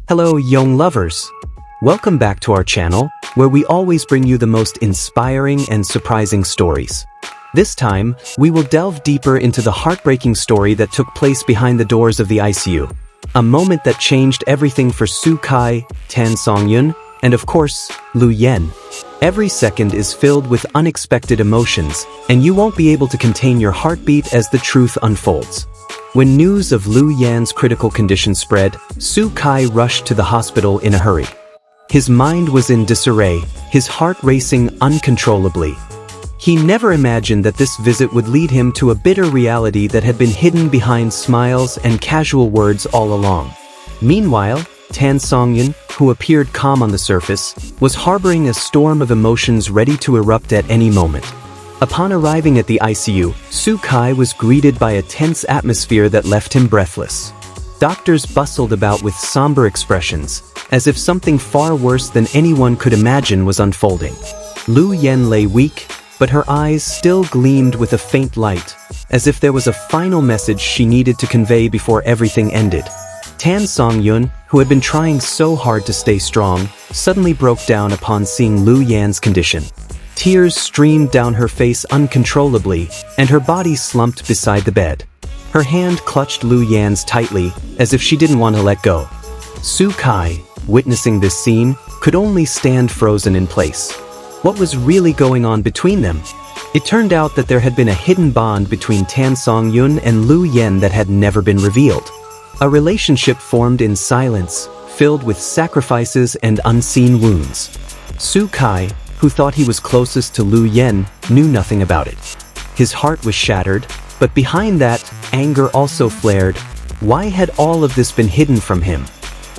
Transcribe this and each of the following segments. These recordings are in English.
Hello, young lovers! Welcome back to our channel, where we always bring you the most inspiring and surprising stories. This time, we will delve deeper into the heartbreaking story that took place behind the doors of the ICU. A moment that changed everything for Su Kai, Songyun, and of course, Liu Yan. Every second is filled with unexpected emotions, and you won't be able to contain your heartbeat as the truth unfolds. When news of Liu Yan's critical condition spread, Su Kai rushed to the hospital in a hurry. His mind was in disarray, his heart racing uncontrollably. He never imagined that this visit would lead him to a bitter reality that had been hidden behind smiles and casual words all along. Meanwhile, Songyun, who appeared calm on the surface, was harboring a storm of emotions ready to erupt at any moment. Upon arriving at the ICU, Su Kai was greeted by a tense atmosphere that left him breathless. Doctors bustled about with somber expressions, as if something far worse than anyone could imagine was unfolding. Liu Yan lay weak, but her eyes still gleamed with a faint light, as if there was a final message she needed to convey before everything ended. Songyun, who had been trying so hard to stay strong, suddenly broke down upon seeing Liu Yan's condition. Tears streamed down her face uncontrollably, and her body slumped beside the bed. Her hand clutched Liu Yan's tightly, as if she didn't want to let go. Su Kai, witnessing this scene, could only stand frozen in place. What was really going on between them? It turned out that there had been a hidden bond between Songyun and Liu Yan that had never been revealed. A relationship formed in silence, filled with sacrifices and unseen wounds. Su Kai, who thought he was closest to Liu Yan, knew nothing about it. His heart was shattered, but behind that, anger also flared. Why had all of this been hidden from him?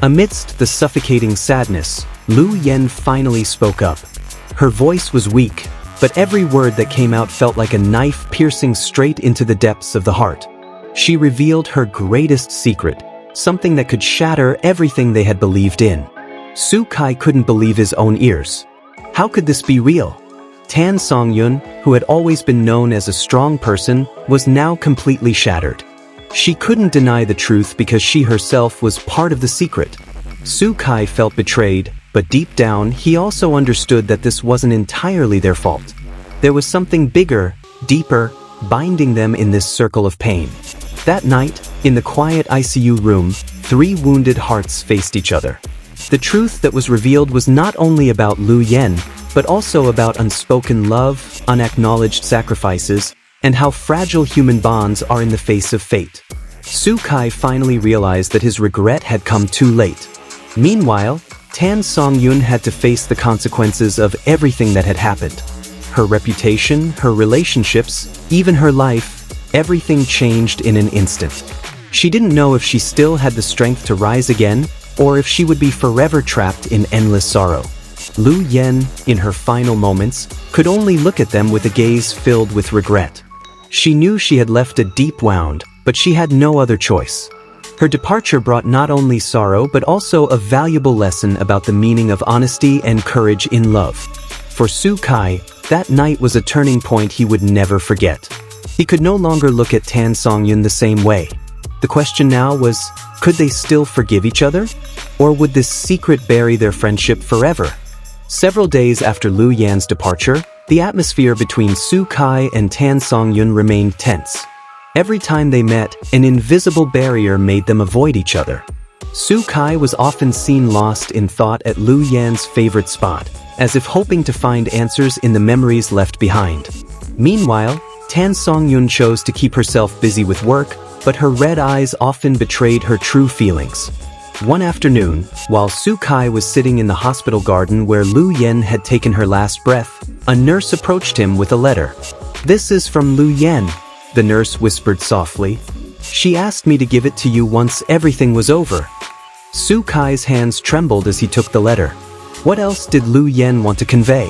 Amidst the suffocating sadness, Liu Yan finally spoke up. Her voice was weak, but every word that came out felt like a knife piercing straight into the depths of the heart. She revealed her greatest secret, something that could shatter everything they had believed in. Su Kai couldn't believe his own ears. How could this be real? Songyun, who had always been known as a strong person, was now completely shattered. She couldn't deny the truth because she herself was part of the secret. Su Kai felt betrayed, but deep down he also understood that this wasn't entirely their fault. There was something bigger, deeper, binding them in this circle of pain. That night, in the quiet ICU room, three wounded hearts faced each other. The truth that was revealed was not only about Liu Yan, but also about unspoken love, unacknowledged sacrifices, and how fragile human bonds are in the face of fate. Su Kai finally realized that his regret had come too late. Meanwhile, Songyun had to face the consequences of everything that had happened. Her reputation, her relationships, even her life, everything changed in an instant. She didn't know if she still had the strength to rise again, or if she would be forever trapped in endless sorrow. Liu Yan, in her final moments, could only look at them with a gaze filled with regret. She knew she had left a deep wound, but she had no other choice. Her departure brought not only sorrow but also a valuable lesson about the meaning of honesty and courage in love. For Su Kai, that night was a turning point he would never forget. He could no longer look at Songyun the same way. The question now was, could they still forgive each other? Or would this secret bury their friendship forever? Several days after Liu Yan's departure, the atmosphere between Su Kai and Songyun remained tense. Every time they met, an invisible barrier made them avoid each other. Su Kai was often seen lost in thought at Liu Yan's favorite spot, as if hoping to find answers in the memories left behind. Meanwhile, Songyun chose to keep herself busy with work, but her red eyes often betrayed her true feelings. One afternoon, while Su Kai was sitting in the hospital garden where Liu Yan had taken her last breath, a nurse approached him with a letter. "This is from Liu Yan," the nurse whispered softly. "She asked me to give it to you once everything was over." Su Kai's hands trembled as he took the letter. What else did Liu Yan want to convey?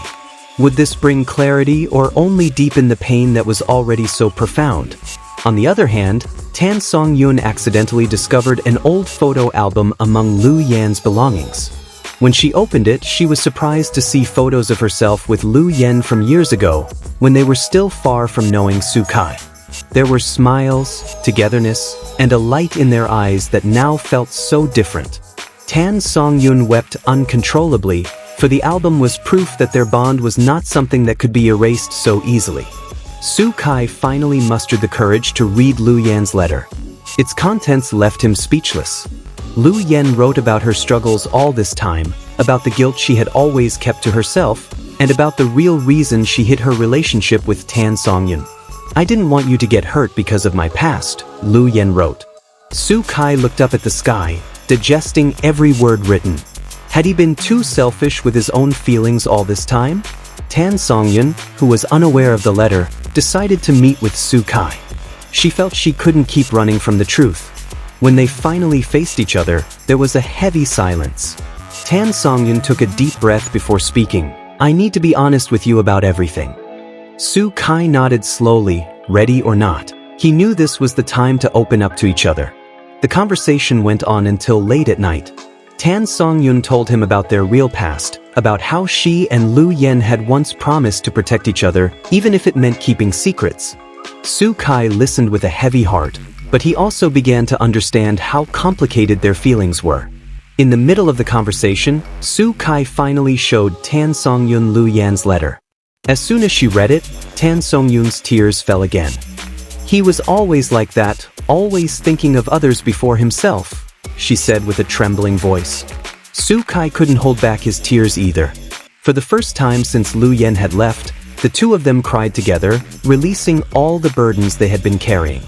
Would this bring clarity or only deepen the pain that was already so profound? On the other hand, Songyun accidentally discovered an old photo album among Liu Yan's belongings. When she opened it, she was surprised to see photos of herself with Liu Yan from years ago, when they were still far from knowing Su Kai. There were smiles, togetherness, and a light in their eyes that now felt so different. Tan Songyun wept uncontrollably, for the album was proof that their bond was not something that could be erased so easily. Su Kai finally mustered the courage to read Liu Yan's letter. Its contents left him speechless. Liu Yan wrote about her struggles all this time, about the guilt she had always kept to herself, and about the real reason she hid her relationship with Tan Songyun. "I didn't want you to get hurt because of my past," Liu Yan wrote. Su Kai looked up at the sky, digesting every word written. Had he been too selfish with his own feelings all this time? Tan Songyun, who was unaware of the letter, decided to meet with Su Kai. She felt she couldn't keep running from the truth. When they finally faced each other, there was a heavy silence. Tan Songyun took a deep breath before speaking. "I need to be honest with you about everything." Su Kai nodded slowly, ready or not. He knew this was the time to open up to each other. The conversation went on until late at night. Tan Songyun told him about their real past, about how she and Liu Yan had once promised to protect each other, even if it meant keeping secrets. Su Kai listened with a heavy heart, but he also began to understand how complicated their feelings were. In the middle of the conversation, Su Kai finally showed Tan Songyun Liu Yan's letter. As soon as she read it, Tan Songyun's tears fell again. "He was always like that, always thinking of others before himself," she said with a trembling voice. Su Kai couldn't hold back his tears either. For the first time since Liu Yan had left, the two of them cried together, releasing all the burdens they had been carrying.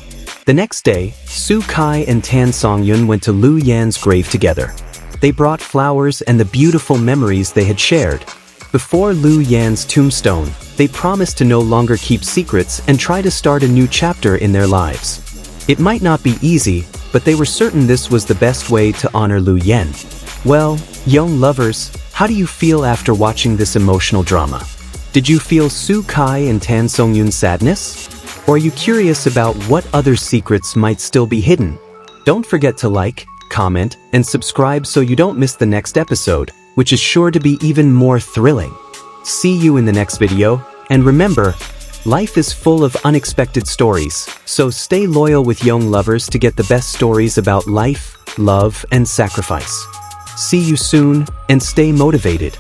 The next day, Su Kai and Tan Songyun went to Liu Yan's grave together. They brought flowers and the beautiful memories they had shared. Before Liu Yan's tombstone, they promised to no longer keep secrets and try to start a new chapter in their lives. It might not be easy, but they were certain this was the best way to honor Liu Yan. Well, young lovers, how do you feel after watching this emotional drama? Did you feel Su Kai and Tan Songyun's sadness? Or are you curious about what other secrets might still be hidden? Don't forget to like, comment, and subscribe so you don't miss the next episode, which is sure to be even more thrilling. See you in the next video, and remember, life is full of unexpected stories, so stay loyal with young lovers to get the best stories about life, love, and sacrifice. See you soon, and stay motivated.